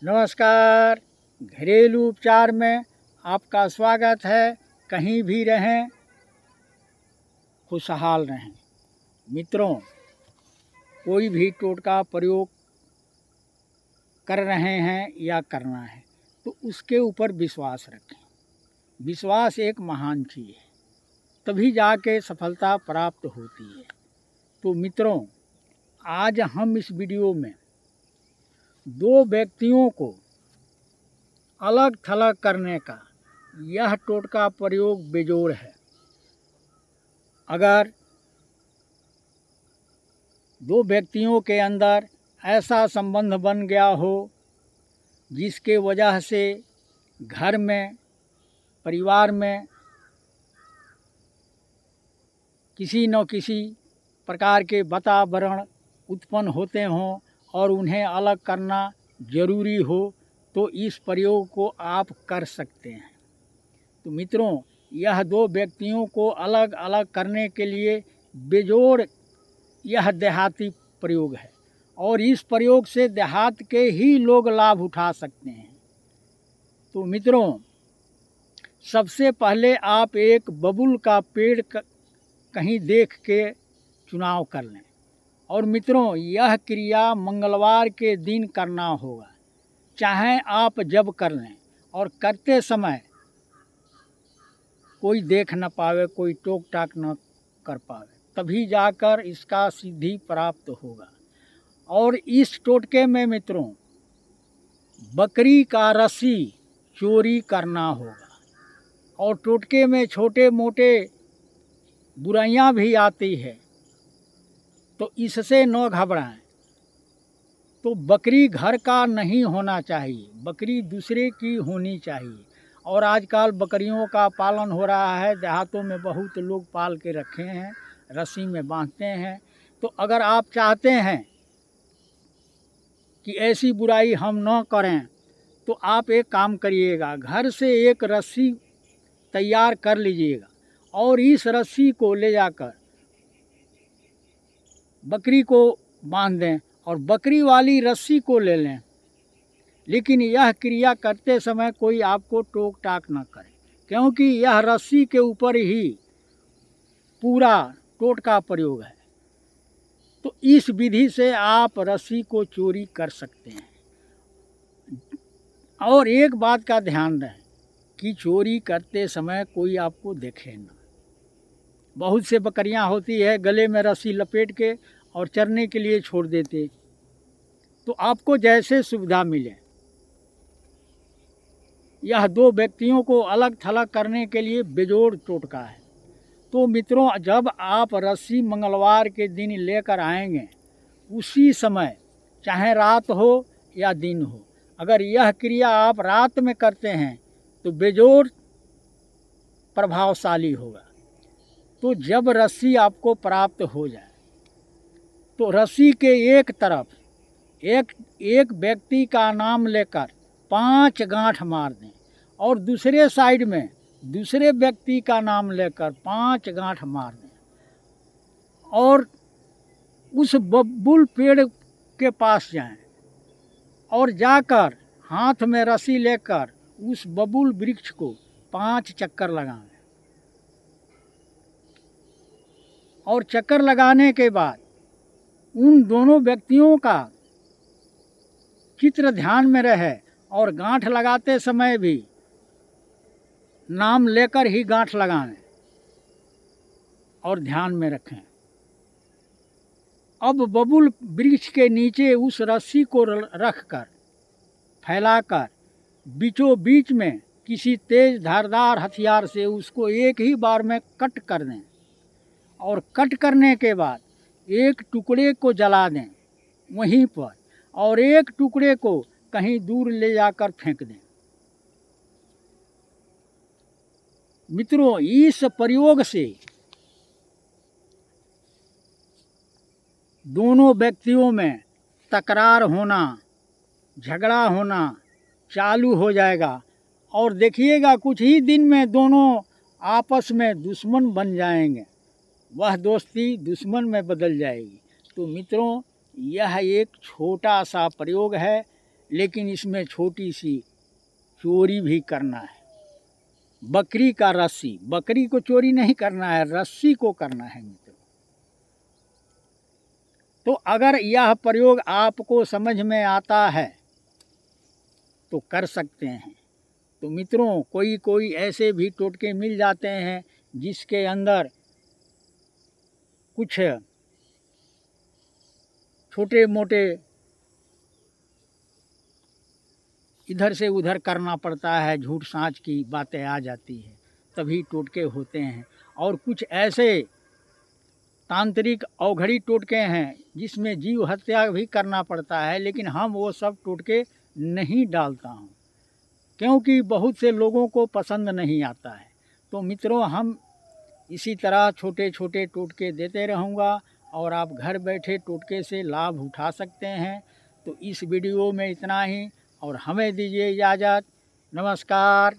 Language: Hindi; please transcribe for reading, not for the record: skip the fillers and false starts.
नमस्कार। घरेलू उपचार में आपका स्वागत है। कहीं भी रहें, खुशहाल रहें। मित्रों, कोई भी टोटका प्रयोग कर रहे हैं या करना है तो उसके ऊपर विश्वास रखें। विश्वास एक महान चीज़ है, तभी जाके सफलता प्राप्त होती है। तो मित्रों, आज हम इस वीडियो में दो व्यक्तियों को अलग थलग करने का यह टोटका प्रयोग बेजोड़ है। अगर दो व्यक्तियों के अंदर ऐसा संबंध बन गया हो जिसके वजह से घर में, परिवार में किसी न किसी प्रकार के वातावरण उत्पन्न होते हों और उन्हें अलग करना जरूरी हो, तो इस प्रयोग को आप कर सकते हैं। तो मित्रों, यह दो व्यक्तियों को अलग अलग करने के लिए बेजोड़ यह देहाती प्रयोग है और इस प्रयोग से देहात के ही लोग लाभ उठा सकते हैं। तो मित्रों, सबसे पहले आप एक बबूल का पेड़ कहीं देख के चुनाव कर लें। और मित्रों, यह क्रिया मंगलवार के दिन करना होगा, चाहे आप जब कर लें। और करते समय कोई देख न पावे, कोई टोक टाक न कर पावे, तभी जाकर इसका सिद्धि प्राप्त होगा। और इस टोटके में मित्रों, बकरी का रस्सी चोरी करना होगा। और टोटके में छोटे मोटे बुराइयां भी आती है, तो इससे न घबराएं। तो बकरी घर का नहीं होना चाहिए, बकरी दूसरे की होनी चाहिए। और आजकल बकरियों का पालन हो रहा है, देहातों में बहुत लोग पाल के रखे हैं, रस्सी में बांधते हैं। तो अगर आप चाहते हैं कि ऐसी बुराई हम न करें, तो आप एक काम करिएगा, घर से एक रस्सी तैयार कर लीजिएगा और इस रस्सी को ले जाकर बकरी को बांध दें और बकरी वाली रस्सी को ले लें। लेकिन यह क्रिया करते समय कोई आपको टोक टाक न करे, क्योंकि यह रस्सी के ऊपर ही पूरा टोटका प्रयोग है। तो इस विधि से आप रस्सी को चोरी कर सकते हैं। और एक बात का ध्यान रहे कि चोरी करते समय कोई आपको देखे ना। बहुत से बकरियां होती है गले में रस्सी लपेट के और चरने के लिए छोड़ देते। तो आपको जैसे सुविधा मिले, यह दो व्यक्तियों को अलग थलग करने के लिए बेजोड़ टोटका है। तो मित्रों, जब आप रस्सी मंगलवार के दिन लेकर आएंगे, उसी समय, चाहे रात हो या दिन हो, अगर यह क्रिया आप रात में करते हैं तो बेजोड़ प्रभावशाली होगा। तो जब रस्सी आपको प्राप्त हो जाए, तो रस्सी के एक तरफ एक व्यक्ति का नाम लेकर 5 गांठ मार दें और दूसरे साइड में दूसरे व्यक्ति का नाम लेकर 5 गांठ मार दें। और उस बबूल पेड़ के पास जाएं और जाकर हाथ में रस्सी लेकर उस बबूल वृक्ष को 5 चक्कर लगाएं। और चक्कर लगाने के बाद उन दोनों व्यक्तियों का चित्र ध्यान में रहे और गांठ लगाते समय भी नाम लेकर ही गांठ लगाएं और ध्यान में रखें। अब बबूल वृक्ष के नीचे उस रस्सी को रखकर फैलाकर बीचों बीच में किसी तेज धारदार हथियार से उसको एक ही बार में कट कर दें। और कट करने के बाद एक टुकड़े को जला दें वहीं पर और एक टुकड़े को कहीं दूर ले जाकर फेंक दें। मित्रों, इस प्रयोग से दोनों व्यक्तियों में तकरार होना, झगड़ा होना चालू हो जाएगा और देखिएगा कुछ ही दिन में दोनों आपस में दुश्मन बन जाएंगे, वह दोस्ती दुश्मन में बदल जाएगी। तो मित्रों, यह एक छोटा सा प्रयोग है, लेकिन इसमें छोटी सी चोरी भी करना है। बकरी का रस्सी, बकरी को चोरी नहीं करना है, रस्सी को करना है मित्रों। तो अगर यह प्रयोग आपको समझ में आता है तो कर सकते हैं। तो मित्रों, कोई कोई ऐसे भी टोटके मिल जाते हैं जिसके अंदर कुछ छोटे मोटे इधर से उधर करना पड़ता है, झूठ साँच की बातें आ जाती है, तभी टोटके होते हैं। और कुछ ऐसे तांत्रिक अवघड़ी टोटके हैं जिसमें जीव हत्या भी करना पड़ता है, लेकिन हम वो सब टोटके नहीं डालता हूँ, क्योंकि बहुत से लोगों को पसंद नहीं आता है। तो मित्रों, हम इसी तरह छोटे छोटे टोटके देते रहूँगा और आप घर बैठे टोटके से लाभ उठा सकते हैं। तो इस वीडियो में इतना ही और हमें दीजिए इजाज़त। नमस्कार।